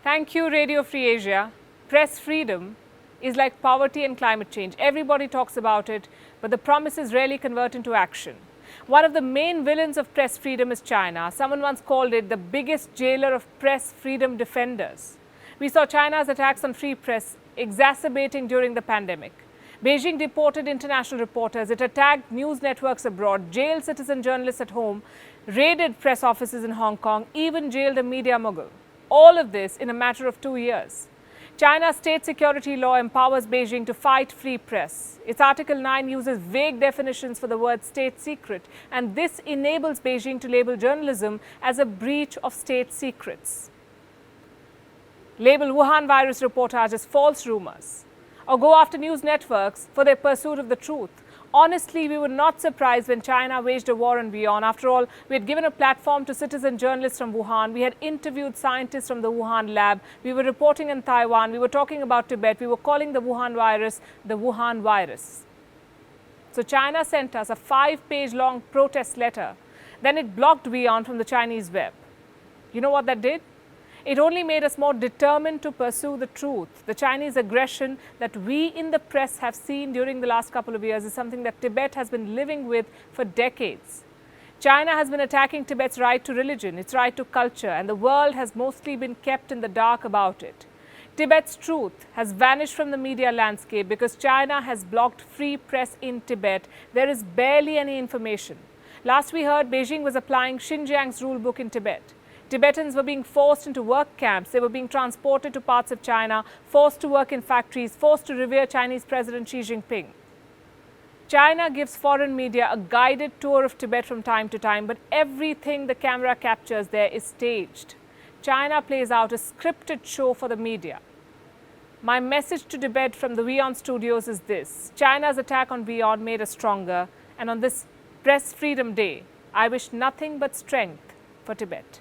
Thank you, Radio Free Asia. Press freedom is like poverty and climate change. Everybody talks about it, but the promises rarely convert into action. One of the main villains of press freedom is China. Someone once called it the biggest jailer of press freedom defenders. We saw China's attacks on free press exacerbating during the pandemic. Beijing deported international reporters, it attacked news networks abroad, jailed citizen journalists at home, raided press offices in Hong Kong, even jailed a media mogul. All of this in a matter of 2 years. China's state security law empowers Beijing to fight free press. Its Article 9 uses vague definitions for the word state secret, and this enables Beijing to label journalism as a breach of state secrets. Label Wuhan virus reportage as false rumors, or go after news networks for their pursuit of the truth. Honestly, we were not surprised when China waged a war on WION. After all, we had given a platform to citizen journalists from Wuhan. We had interviewed scientists from the Wuhan lab. We were reporting in Taiwan. We were talking about Tibet. We were calling the Wuhan virus the Wuhan virus. So China sent us a 5-page long protest letter. Then it blocked WION from the Chinese web. You know what that did? It only made us more determined to pursue the truth. The Chinese aggression that we in the press have seen during the last couple of years is something that Tibet has been living with for decades. China has been attacking Tibet's right to religion, its right to culture, and the world has mostly been kept in the dark about it. Tibet's truth has vanished from the media landscape because China has blocked free press in Tibet. There is barely any information. Last we heard, Beijing was applying Xinjiang's rulebook in Tibet. Tibetans were being forced into work camps. They were being transported to parts of China, forced to work in factories, forced to revere Chinese President Xi Jinping. China gives foreign media a guided tour of Tibet from time to time, but everything the camera captures there is staged. China plays out a scripted show for the media. My message to Tibet from the WION studios is this: China's attack on WION made us stronger, and on this Press Freedom Day, I wish nothing but strength for Tibet.